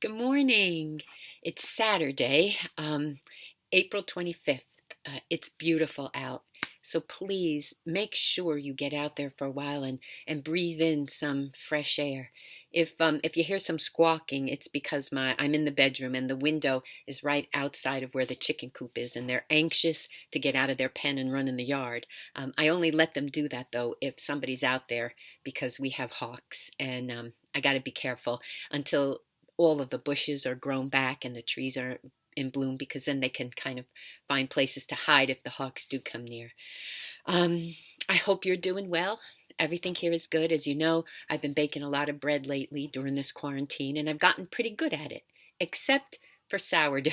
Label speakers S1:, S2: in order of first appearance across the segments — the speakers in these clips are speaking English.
S1: Good morning. It's Saturday, April 25th. It's beautiful out. So please make sure you get out there for a while and breathe in some fresh air. If you hear some squawking, it's because I'm in the bedroom and the window is right outside of where the chicken coop is, and they're anxious to get out of their pen and run in the yard. I only let them do that though if somebody's out there because we have hawks, and I got to be careful until all of the bushes are grown back and the trees are in bloom, because then they can kind of find places to hide if the hawks do come near. I hope you're doing well. Everything here is good. As you know, I've been baking a lot of bread lately during this quarantine, and I've gotten pretty good at it, except for sourdough.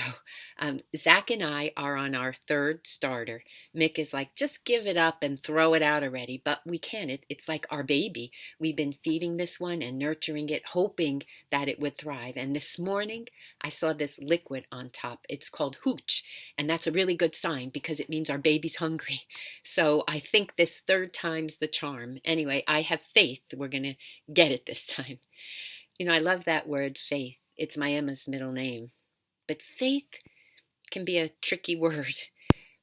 S1: Zach and I are on our third starter. Mick is like, just give it up and throw it out already, but we can't. It's like our baby. We've been feeding this one and nurturing it, hoping that it would thrive. And this morning, I saw this liquid on top. It's called hooch, and that's a really good sign because it means our baby's hungry. So I think this third time's the charm. Anyway, I have faith we're going to get it this time. You know, I love that word, faith. It's my Emma's middle name. But faith can be a tricky word.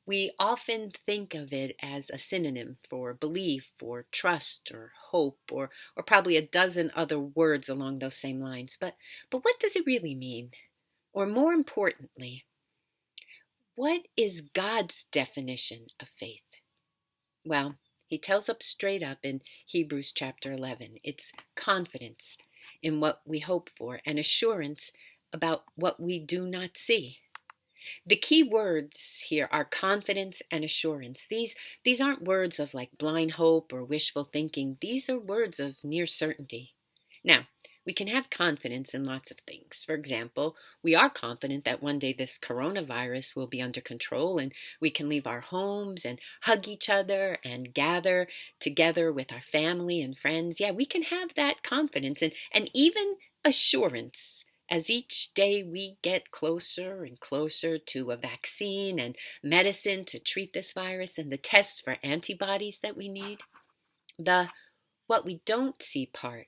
S1: We often think of it as a synonym for belief or trust or hope, or probably a dozen other words along those same lines. But what does it really mean? Or more importantly, what is God's definition of faith? Well, he tells us straight up in Hebrews chapter 11. It's confidence in what we hope for and assurance about what we do not see. The key words here are confidence and assurance. These aren't words of like blind hope or wishful thinking. These are words of near certainty. Now, we can have confidence in lots of things. For example, we are confident that one day this coronavirus will be under control and we can leave our homes and hug each other and gather together with our family and friends. Yeah, we can have that confidence and even assurance as each day we get closer and closer to a vaccine and medicine to treat this virus and the tests for antibodies that we need. The what we don't see part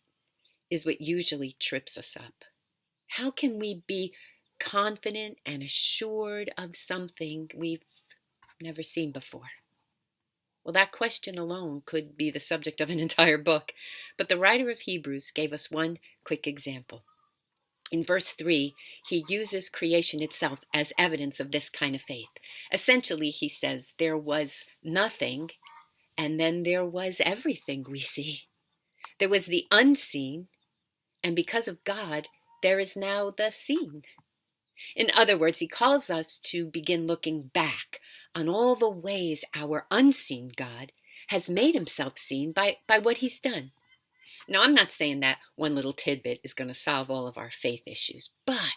S1: is what usually trips us up. How can we be confident and assured of something we've never seen before? Well, that question alone could be the subject of an entire book, but the writer of Hebrews gave us one quick example. In verse 3, he uses creation itself as evidence of this kind of faith. Essentially, he says there was nothing, and then there was everything we see. There was the unseen, and because of God, there is now the seen. In other words, he calls us to begin looking back on all the ways our unseen God has made himself seen by what he's done. Now, I'm not saying that one little tidbit is going to solve all of our faith issues, but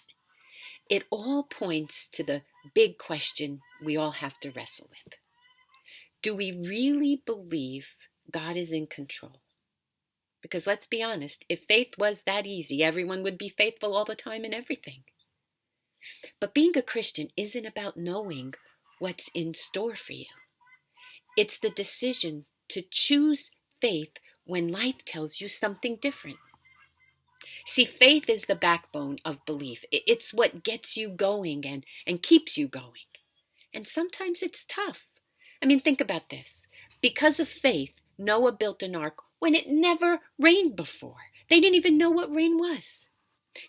S1: it all points to the big question we all have to wrestle with. Do we really believe God is in control? Because let's be honest, if faith was that easy, everyone would be faithful all the time in everything. But being a Christian isn't about knowing what's in store for you. It's the decision to choose faith when life tells you something different. See, faith is the backbone of belief. It's what gets you going and keeps you going. And sometimes it's tough. I mean, think about this. Because of faith, Noah built an ark when it never rained before. They didn't even know what rain was.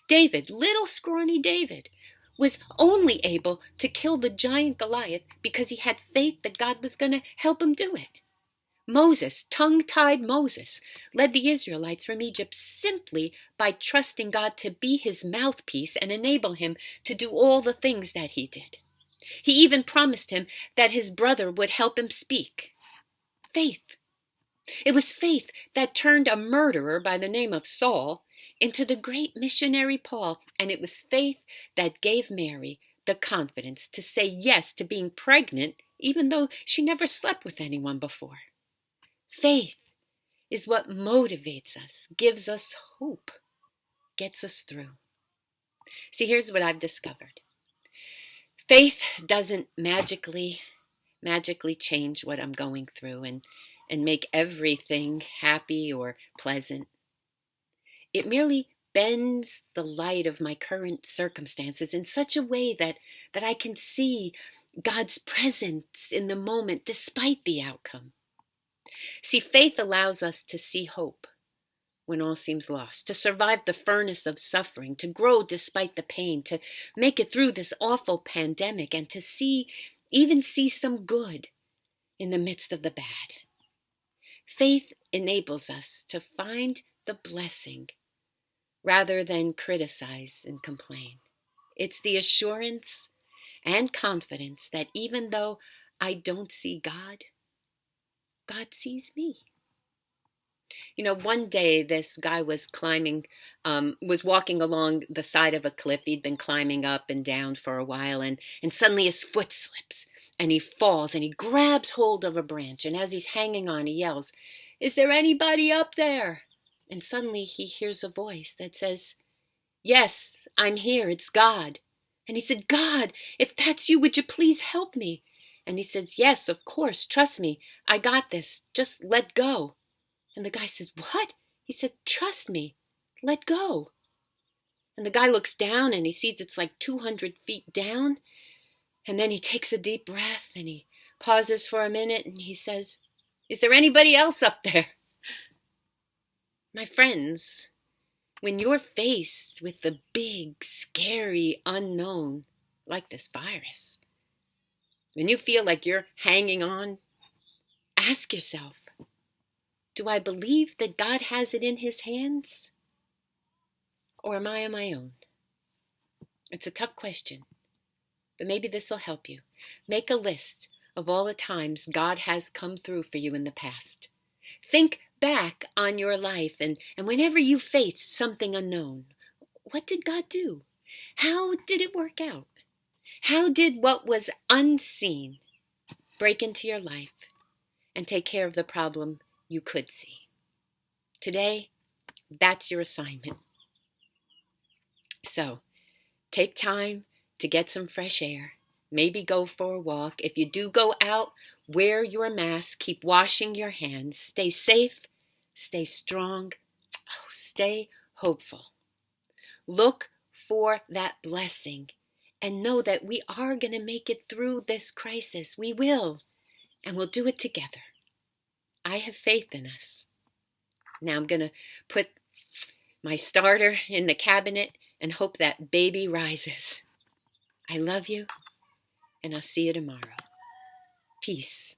S1: David, little scrawny David, was only able to kill the giant Goliath because he had faith that God was going to help him do it. Moses, tongue-tied Moses, led the Israelites from Egypt simply by trusting God to be his mouthpiece and enable him to do all the things that he did. He even promised him that his brother would help him speak. Faith. It was faith that turned a murderer by the name of Saul into the great missionary Paul, and it was faith that gave Mary the confidence to say yes to being pregnant even though she never slept with anyone before. Faith is what motivates us, gives us hope, gets us through. See, here's what I've discovered. Faith doesn't magically change what I'm going through and make everything happy or pleasant. It merely bends the light of my current circumstances in such a way that I can see God's presence in the moment despite the outcome. See, faith allows us to see hope when all seems lost, to survive the furnace of suffering, to grow despite the pain, to make it through this awful pandemic, and to even see some good in the midst of the bad. Faith enables us to find the blessing rather than criticize and complain. It's the assurance and confidence that even though I don't see God, God sees me. You know, one day this guy was was walking along the side of a cliff. He'd been climbing up and down for a while, and suddenly his foot slips, and he falls, and he grabs hold of a branch, and as he's hanging on, he yells, "Is there anybody up there?" And suddenly he hears a voice that says, "Yes, I'm here, it's God." And he said, "God, if that's you, would you please help me?" And he says, "Yes, of course, trust me, I got this, just let go." And the guy says, "What?" He said, "Trust me, let go." And the guy looks down and he sees it's like 200 feet down. And then he takes a deep breath and he pauses for a minute and he says, "Is there anybody else up there?" My friends, when you're faced with the big, scary unknown, like this virus, when you feel like you're hanging on, ask yourself, do I believe that God has it in his hands? Or am I on my own? It's a tough question, but maybe this will help you. Make a list of all the times God has come through for you in the past. Think back on your life and whenever you faced something unknown, what did God do? How did it work out? How did what was unseen break into your life and take care of the problem you could see? Today, that's your assignment. So, take time to get some fresh air. Maybe go for a walk. If you do go out, wear your mask. Keep washing your hands. Stay safe. Stay strong. Stay hopeful. Look for that blessing and know that we are going to make it through this crisis. We will. And we'll do it together. I have faith in us. Now I'm going to put my starter in the cabinet and hope that baby rises. I love you, and I'll see you tomorrow. Peace.